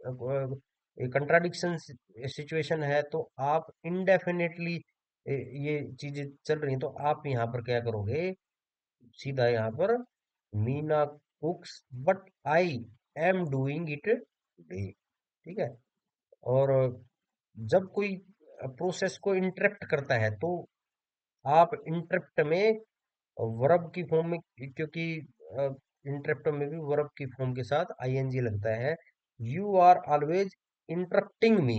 कंट्राडिक्शन सिचुएशन है, तो आप इंडेफिनेटली ये चीजें चल रही हैं, तो आप यहाँ पर क्या करोगे, सीधा यहाँ पर Meena कुक्स but I am doing it today. ठीक है। और जब कोई प्रोसेस को इंटरप्ट करता है, तो आप इंटरप्ट में वर्ब की फॉर्म में, क्योंकि इंटरप्ट में भी वर्ब की फॉर्म के साथ आईएनजी लगता है। You are always interrupting me.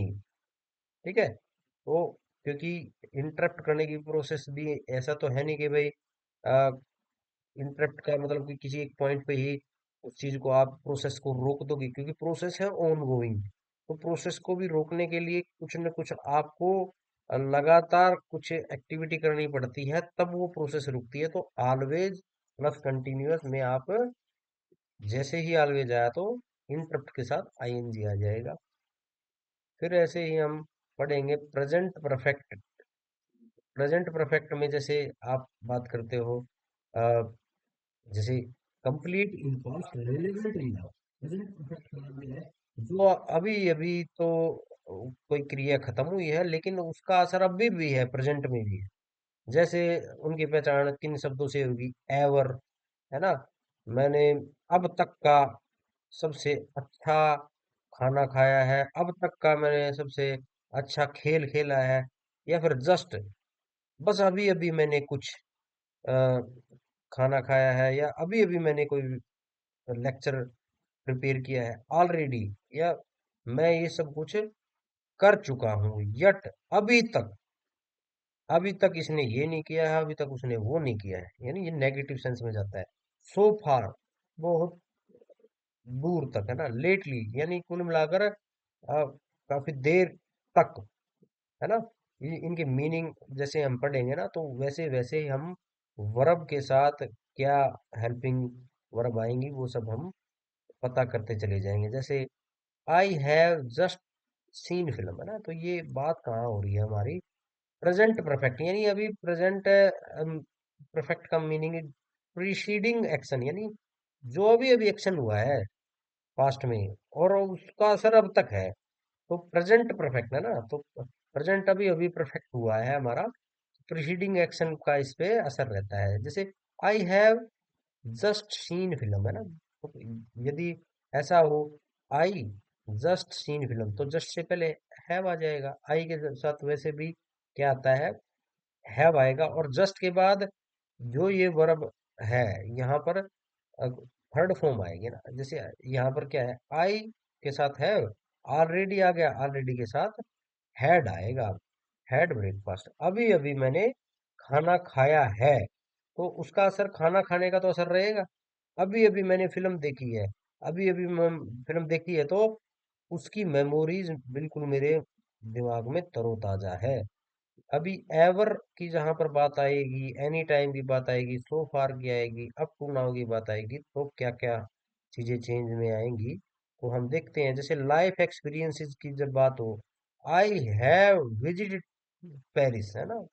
ठीक है। तो क्योंकि इंटरप्ट करने की प्रोसेस भी ऐसा तो है नहीं कि भाई इंटरप्ट का मतलब कि किसी एक पॉइंट पे ही उस चीज को आप प्रोसेस को रोक दोगे, क्योंकि प्रोसेस है ऑन गोइंग। तो प्रोसेस को भी रोकने के लिए कुछ न कुछ आपको लगातार कुछ एक्टिविटी करनी पड़ती है, तब वो प्रोसेस रुकती है। तो ऑलवेज प्लस कंटिन्यूअस में आप जैसे ही ऑलवेज आया, तो इंटरप्ट के साथ आईएनजी आ जाएगा। फिर ऐसे ही हम पढ़ेंगे प्रेजेंट परफेक्ट। प्रेजेंट परफेक्ट में जैसे आप बात करते हो, अ, जैसे complete in past relevant in now. Present perfect का मतलब है जो अभी अभी तो कोई क्रिया खत्म हुई है, लेकिन उसका असर अभी भी है, प्रेजेंट में भी है। जैसे उनकी पहचान किन शब्दों से होगी, एवर, है ना। मैंने अब तक का सबसे अच्छा खाना खाया है, अब तक का मैंने सबसे अच्छा खेल खेला है। या फिर जस्ट, बस अभी अभी मैंने कुछ अ, खाना खाया है, या अभी अभी मैंने कोई लेक्चर प्रिपेयर किया है ऑलरेडी, या मैं ये सब कुछ कर चुका हूँ, यट अभी तक इसने ये नहीं किया है, अभी तक उसने वो नहीं किया है, यानी ये नेगेटिव सेंस में जाता है। सो फार, बहुत दूर तक, है ना। लेटली, यानी कुल मिलाकर काफी देर तक, है ना। इनके मीनिंग जैसे हम पढ़ेंगे ना, तो वैसे वैसे ही हम वर्ब के साथ क्या हेल्पिंग वर्ब आएंगी, वो सब हम पता करते चले जाएंगे। जैसे I have just scene film, है ना, तो ये बात कहाँ हो रही है हमारी, प्रेजेंट परफेक्ट, यानी अभी प्रेजेंट परफेक्ट का मीनिंग प्रीसीडिंग एक्शन, यानी जो अभी अभी एक्शन हुआ है पास्ट में, और उसका असर अब तक है। तो प्रेजेंट परफेक्ट है ना, तो प्रेजेंट अभी अभी परफेक्ट हुआ है हमारा, प्रीसीडिंग एक्शन का इस पे असर रहता है। जैसे I have just scene film, है ना। तो यदि ऐसा हो, आई जस्ट सीन फिल्म, तो जस्ट से पहले हैव आ जाएगा। आई के साथ वैसे भी क्या आता है, हैव आएगा। और जस्ट के बाद जो ये वर्ब है, यहाँ पर थर्ड फॉर्म आएगी ना। जैसे यहाँ पर क्या है, आई के साथ हैव, ऑलरेडी आ गया, ऑलरेडी के साथ हैड आएगा, हैड ब्रेकफास्ट, अभी अभी मैंने खाना खाया है, तो उसका असर खाना खाने का तो असर रहेगा। अभी अभी मैंने फिल्म देखी है, अभी अभी मैं फिल्म देखी है, तो उसकी मेमोरीज बिल्कुल मेरे दिमाग में तरोताजा है। अभी एवर की जहां पर बात आएगी, एनी टाइम की बात आएगी, सो फार की आएगी, अप टू नाउ की बात आएगी, तो क्या क्या चीजें चेंज में आएंगी, तो हम देखते हैं। जैसे लाइफ एक्सपीरियंसेस की जब बात हो, आई हैव विजिटेड पेरिस, है ना।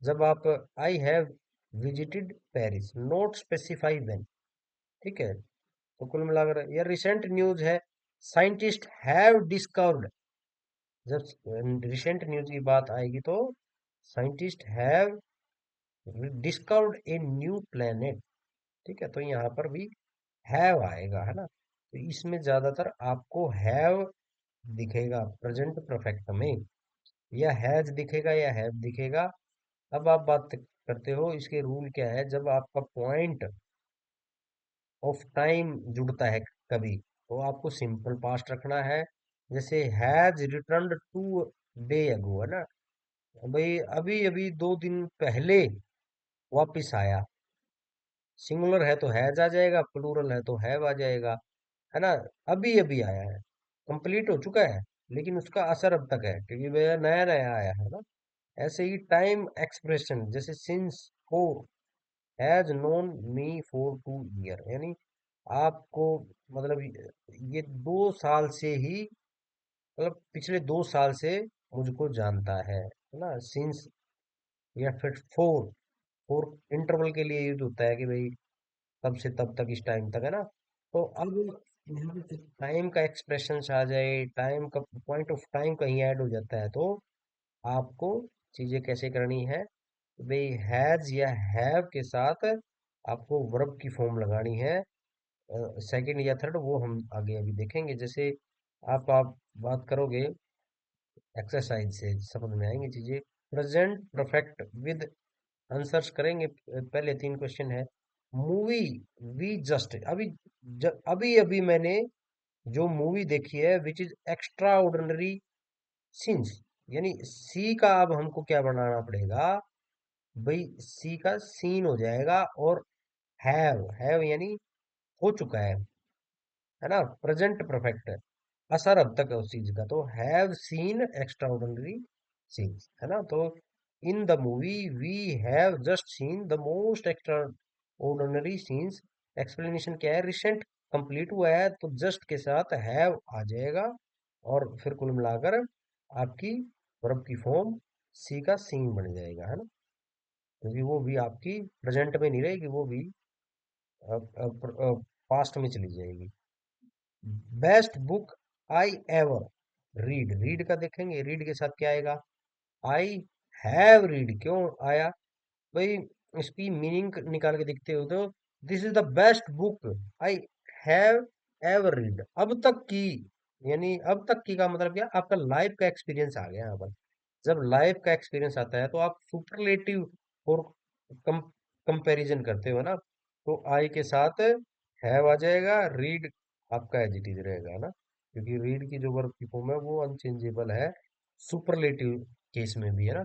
जब आप I have visited Paris, note specify when. ठीक है। तो कुल मिलाकर यह रिसेंट न्यूज है, साइंटिस्ट हैव डिस्कवर्ड। जब रिसेंट न्यूज की बात आएगी, तो scientist have discovered a new planet. ठीक है। तो यहाँ पर भी हैव आएगा, है ना। तो इसमें ज्यादातर आपको हैव दिखेगा प्रेजेंट परफेक्ट में, या हैज दिखेगा या हैव दिखेगा। अब आप बात करते हो इसके रूल क्या है, जब आपका पॉइंट ऑफ टाइम जुड़ता है कभी, तो आपको सिंपल पास्ट रखना है। जैसे हैज रिटर्न्ड टू डे अगो, है ना, भाई अभी अभी 2 दिन पहले वापिस आया। सिंगुलर है तो हैज आ जाएगा, प्लूरल है तो हैव आ जाएगा, है ना। अभी अभी आया है, कंप्लीट हो चुका है, लेकिन उसका असर अब तक है, क्योंकि वह नया नया आया है ना। ऐसे ही टाइम एक्सप्रेशन, जैसे सिंस को has known me for 2 year, यानी आपको मतलब ये 2 साल से ही मतलब पिछले 2 साल से मुझको जानता है ना, सिंस। या फिर फोर फोर इंटरवल के लिए यूज होता है कि भाई तब से तब तक इस टाइम तक, है ना। तो अब टाइम का एक्सप्रेशन आ जाए, टाइम का पॉइंट ऑफ टाइम कहीं ऐड हो जाता है, तो आपको चीजें कैसे करनी है, भाई हैज या हैव के साथ आपको वर्ब की फॉर्म लगानी है, सेकंड या थर्ड, वो हम आगे अभी देखेंगे। जैसे आप बात करोगे एक्सरसाइज से समझ में आएंगी चीजें। प्रेजेंट परफेक्ट विद आंसर्स करेंगे। पहले 3 क्वेश्चन है। मूवी वी जस्ट अभी अभी अभी मैंने जो मूवी देखी है which is extra ordinary scenes, यानी सी का अब हमको क्या बनाना पड़ेगा, भाई सी का सीन हो जाएगा, और हैव यानी हो चुका है ना, प्रेजेंट परफेक्ट है, असर अब तक है उस चीज का, तो have seen extraordinary scenes, है ना। तो in the movie we have just seen the most extraordinary scenes. Explanation क्या है, रिसेंट कंप्लीट हुआ है, तो जस्ट के साथ हैव आ जाएगा, और फिर कुल मिलाकर आपकी वर्ब की फॉर्म सी का सीन बन जाएगा, है ना। क्योंकि वो भी आपकी प्रेजेंट में नहीं रहेगी, वो भी पास्ट में चली जाएगी। Best book I ever read का देखेंगे, रीड के साथ क्या आएगा, आई हैव रीड, क्यों आया भाई, इसकी मीनिंग निकाल के देखते हो तो this is the best book I have ever read, अब तक की, यानी अब तक की का मतलब क्या, आपका लाइफ का एक्सपीरियंस आ गया यहाँ पर। जब लाइफ का एक्सपीरियंस आता है तो आप सुपरलेटिव और कम कंपैरिजन करते हो ना, तो आई के साथ हैव आ जाएगा, रीड आपका एज इट इज रहेगा ना, क्योंकि रीड की जो वर्ब की फॉर्म है वो अनचेंजेबल है, सुपरलेटिव केस में भी, है ना।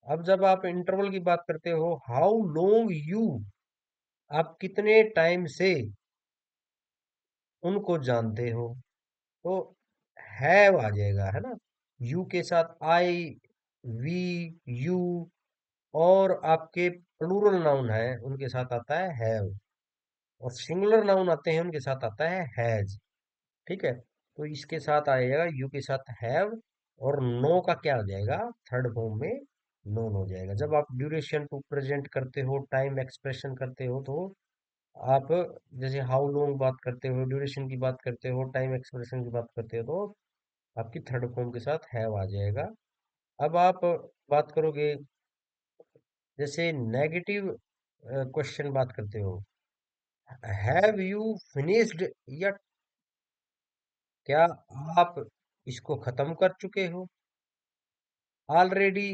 अब जब आप इंटरवल की बात करते हो, हाउ लॉन्ग यू, आप कितने टाइम से उनको जानते हो, तो हैव आ जाएगा, है ना। यू के साथ आई, वी, यू, और आपके प्लूरल नाउन है उनके साथ आता है हैव, और सिंगुलर नाउन आते हैं उनके साथ आता है हैज। ठीक है, तो इसके साथ आएगा यू के साथ हैव, और नो का क्या हो जाएगा, थर्ड फॉर्म में नोन हो जाएगा। जब आप ड्यूरेशन टू प्रेजेंट करते हो, टाइम एक्सप्रेशन करते हो, तो आप जैसे हाउ लॉन्ग बात करते हो, ड्यूरेशन की बात करते हो, टाइम एक्सप्रेशन की बात करते हो, तो आपकी थर्ड फॉर्म के साथ हैव आ जाएगा। अब आप बात करोगे, जैसे नेगेटिव क्वेश्चन बात करते हो, हैव यू फिनिश्ड, या क्या आप इसको खत्म कर चुके हो, ऑलरेडी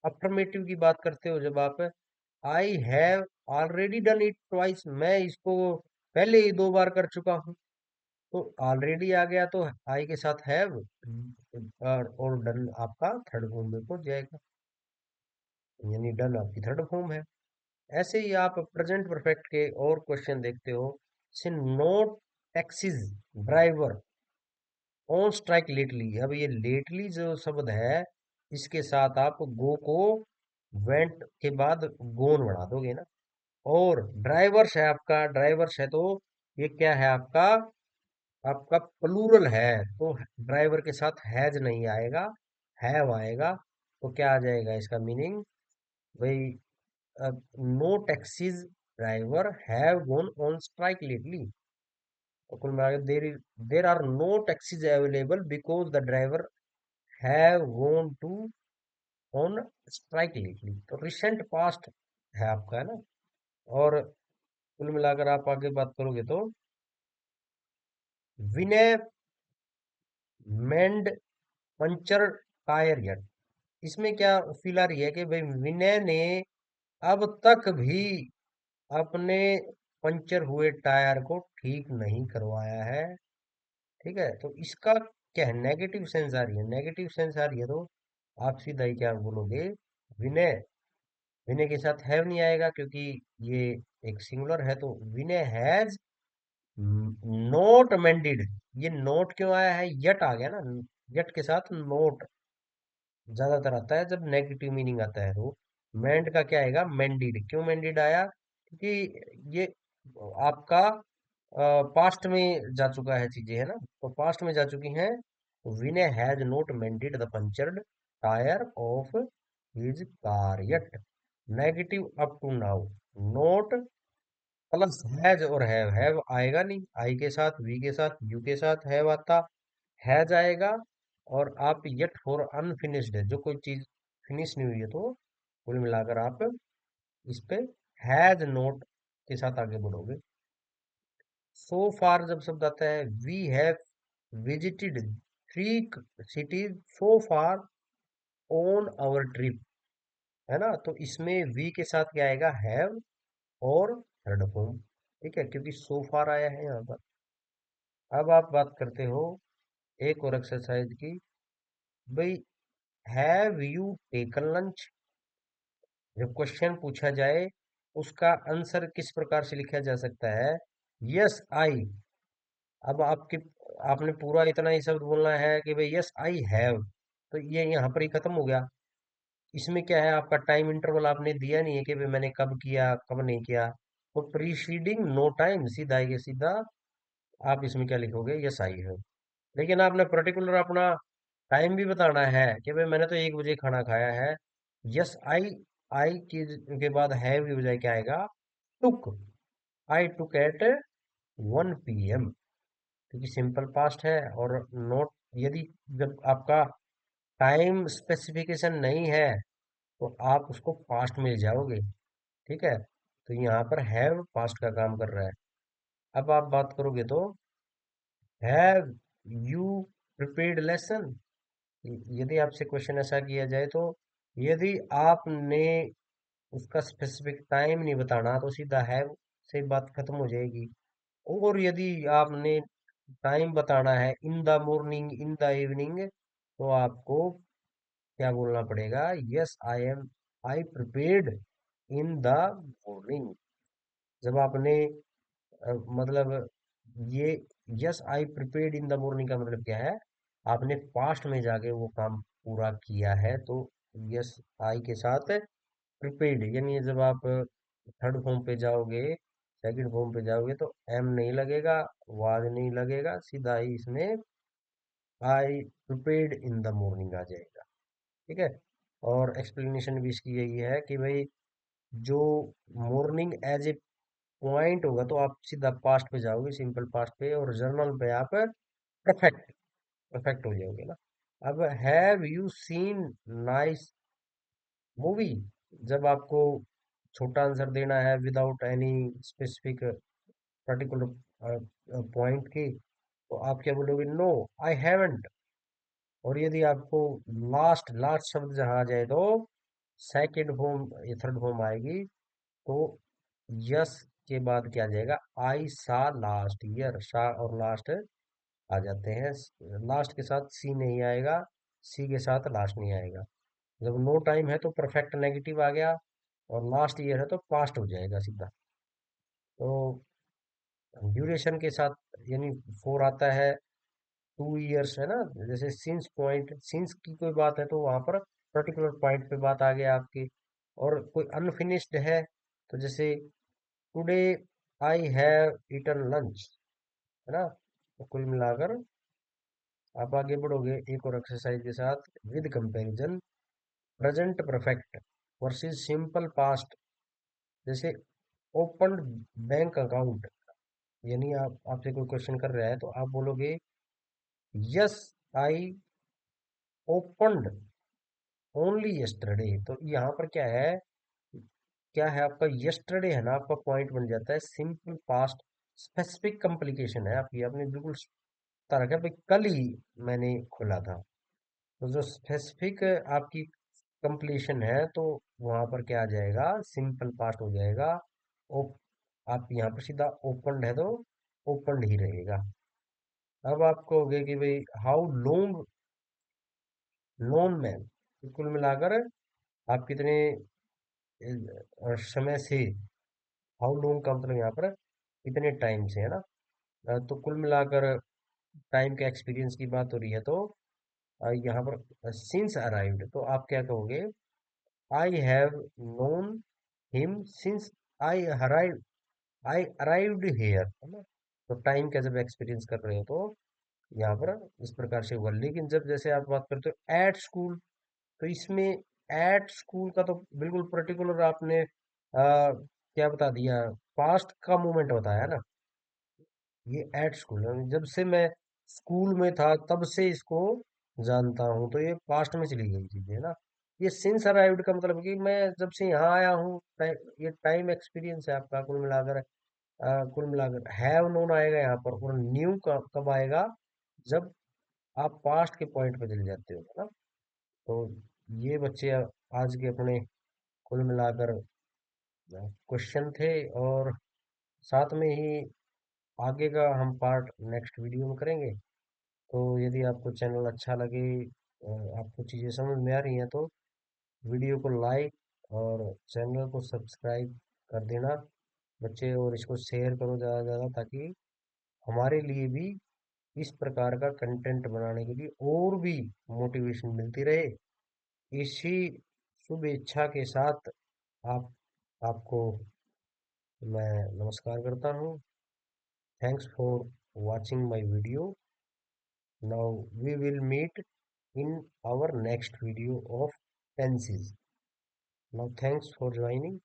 अफर्मेटिव की बात करते हो, जब आप I have already done it twice, मैं इसको पहले ही 2 बार कर चुका हूँ, तो ऑलरेडी आ गया, तो आई के साथ हैव, और डन आपका थर्ड फॉर्म में पहुंच जाएगा, यानी डन आपकी थर्ड फॉर्म है। ऐसे ही आप प्रेजेंट परफेक्ट के और क्वेश्चन देखते हो, से note taxis driver on strike lately, अब ये लेटली जो शब्द है, इसके साथ आप गो को वेंट के बाद गोन बढ़ा दोगे ना, और ड्राइवर्स है आपका, ड्राइवर्स है, तो ये क्या है आपका, आपका प्लूरल है, तो ड्राइवर के साथ हैज नहीं आएगा, हैव आएगा, तो क्या आ जाएगा इसका मीनिंग, भाई no taxis driver have gone on strike lately, तो कुल मिला के there are no taxis available because the driver have gone to on strike lately, तो रिसेंट पास्ट है आपका, है ना। और कुल मिलाकर आप आगे बात करोगे तो, विनय मेंड पंचर टायर यट, इसमें क्या फील आ रही है कि भाई विनय ने अब तक भी अपने पंचर हुए टायर को ठीक नहीं करवाया है। ठीक है, तो इसका क्या है, नेगेटिव सेंस आ रही है, नेगेटिव सेंस आ रही है, तो आप सीधा ही क्या बोलोगे, विनय, विनय के साथ हैव नहीं आएगा, क्योंकि ये एक सिंगुलर है, तो विनय हैज नोट अमेंडेड, ये नोट क्यों आया है, यट आ गया ना, यट के साथ नोट ज्यादातर आता है जब नेगेटिव मीनिंग आता है, तो मेंड का क्या आएगा, मेंडिड, क्यों मेंडिड आया, क्योंकि ये आपका पास्ट में जा चुका है चीजें, है ना, तो पास्ट में जा चुकी हैं, Vinay has not mended the punctured tyre of his car yet. Negative up to now. Not plus has और हैव आएगा नहीं, आई के साथ, वी के साथ, यू के साथ हैव आता, हैज आएगा। और आप येट फॉर अनफिनिश्ड है, जो कोई चीज फिनिश नहीं हुई है, तो कुल मिलाकर आप इस पे हैज नोट के साथ आगे बढ़ोगे। सो फार जब शब्द आता है, we have visited 3 cities so far on our trip, है ना। तो इसमें वी के साथ क्या आएगा, हैव और थर्ड फॉर्म। ठीक है, क्योंकि सो फार आया है यहाँ पर। अब आप बात करते हो एक और एक्सरसाइज की, भाई हैव यू टेकन लंच। जब क्वेश्चन पूछा जाए, उसका आंसर किस प्रकार से लिखा जा सकता है, यस आई। अब आपने पूरा इतना ही शब्द बोलना है कि भाई यस आई हैव, तो ये यहाँ पर ही खत्म हो गया। इसमें क्या है, आपका टाइम इंटरवल आपने दिया नहीं है कि भाई मैंने कब किया कब नहीं किया। तो प्रीसीडिंग नो टाइम, सीधा ही सीधा आप इसमें क्या लिखोगे, यस आई हैव। लेकिन आपने पर्टिकुलर अपना टाइम भी बताना है कि भाई मैंने तो 1 बजे खाना खाया है। यस आई, आई के बाद हैव की बजाय क्या आएगा, टुक। आई टुक एट 1 PM, क्योंकि सिंपल पास्ट है। और नोट, यदि जब आपका टाइम स्पेसिफिकेशन नहीं है, तो आप उसको पास्ट में ले जाओगे। ठीक है, तो यहाँ पर हैव पास्ट का काम कर रहा है। अब आप बात करोगे तो हैव यू प्रिपेयर्ड लेसन। यदि आपसे क्वेश्चन ऐसा किया जाए, तो यदि आपने उसका स्पेसिफिक टाइम नहीं बताना, तो सीधा हैव से बात खत्म हो जाएगी। और यदि आपने टाइम बताना है, इन the morning, in the evening, तो आपको क्या बोलना पड़ेगा, yes I prepared in the morning. जब आपने मतलब ये yes I prepared in the morning का मतलब क्या है, आपने पास्ट में जाके वो काम पूरा किया है, तो यस आई के साथ प्रिपेयर्ड, यानी जब आप थर्ड फॉर्म पे जाओगे, सेकंड फॉर्म पे जाओगे, तो एम नहीं लगेगा, वाज नहीं लगेगा, सीधा ही इसमें I prepared in the morning आ जाएगा। ठीक है, और एक्सप्लेनेशन भी इसकी यही है कि भाई जो मॉर्निंग एज ए पॉइंट होगा, तो आप सीधा पास्ट पे जाओगे, सिंपल पास्ट पे, और जर्नल पे आप परफेक्ट परफेक्ट हो जाओगे ना। अब have you seen nice movie, जब आपको छोटा आंसर देना है without any specific particular point की, तो आप क्या बोलोगे, नो आई हैवंट। और यदि आपको लास्ट लास्ट शब्द जहाँ आ जाए, तो सेकेंड फॉर्म या थर्ड फॉर्म आएगी, तो यस के बाद क्या आ जाएगा, आई सा लास्ट ईयर। सा और लास्ट आ जाते हैं, लास्ट के साथ सी नहीं आएगा, सी के साथ लास्ट नहीं आएगा। जब नो टाइम है, तो परफेक्ट नेगेटिव आ गया, और लास्ट ईयर है तो पास्ट हो जाएगा सीधा। तो ड्यूरेशन के साथ, यानी फोर आता है, 2 इयर्स है ना। जैसे सिंस पॉइंट, सिंस की कोई बात है, तो वहां पर पर्टिकुलर पॉइंट पे बात आ गया आपकी। और कोई अनफिनिश्ड है, तो जैसे today I have eaten lunch, है ना। तो कुल मिलाकर आप आगे बढ़ोगे एक और एक्सरसाइज के साथ, with comparison present perfect versus simple past. जैसे ओपन बैंक अकाउंट, यानी आप आपसे कोई क्वेश्चन कर रहा है, तो आप बोलोगे yes I opened only yesterday. तो यहाँ पर क्या है, क्या है आपका यस्टरडे, है ना, आपका पॉइंट बन जाता है सिंपल पास्ट। स्पेसिफिक कम्प्लीकेशन है आपकी, आपने बिल्कुल बता रखा है भाई, कल ही मैंने खोला था। तो जो स्पेसिफिक आपकी कंप्लीशन है, तो वहां पर क्या आ जाएगा, सिंपल पास्ट हो जाएगा। ओ, आप यहाँ पर सीधा ओपन है, तो ओपन ही रहेगा। अब आप कहोगे कि भाई हाउ लॉन्ग नोन मैन, कुल मिलाकर आप कितने समय से, हाउ लॉन्ग का मतलब यहाँ पर कितने टाइम से, है ना। तो कुल मिलाकर टाइम के एक्सपीरियंस की बात हो रही है, तो यहाँ पर सिंस अराइव्ड, तो आप क्या कहोगे, I have known him since I arrive I arrived here, है ना। तो टाइम का जब एक्सपीरियंस कर रहे हो, तो यहाँ पर इस प्रकार से हुआ। लेकिन जब जैसे आप बात करते हो एट स्कूल, तो इसमें एट स्कूल का तो बिल्कुल पर्टिकुलर आपने क्या बता दिया, पास्ट का मोमेंट बताया ना। ये एट स्कूल, जब से मैं स्कूल में था तब से इसको जानता हूँ, तो ये पास्ट में चली गई चीजें है ना। ये सिंस अराइव्ड का मतलब कि मैं जब से यहाँ आया हूँ, ये टाइम एक्सपीरियंस है आपका कुल मिलाकर हैव नोन आएगा यहाँ पर, और न्यू कब आएगा, जब आप पास्ट के पॉइंट पे चले जाते हो है ना। तो ये बच्चे आज के अपने कुल मिलाकर क्वेश्चन थे, और साथ में ही आगे का हम पार्ट नेक्स्ट वीडियो में करेंगे। तो यदि आपको चैनल अच्छा लगे, आपको चीज़ें समझ में आ रही हैं, तो वीडियो को लाइक और चैनल को सब्सक्राइब कर देना बच्चे, और इसको शेयर करो ज़्यादा से ज़्यादा, ताकि हमारे लिए भी इस प्रकार का कंटेंट बनाने के लिए और भी मोटिवेशन मिलती रहे। इसी शुभ इच्छा के साथ आप आपको मैं नमस्कार करता हूँ। Thanks for watching my video. Now we will meet in our next video of tenses. Now thanks for joining.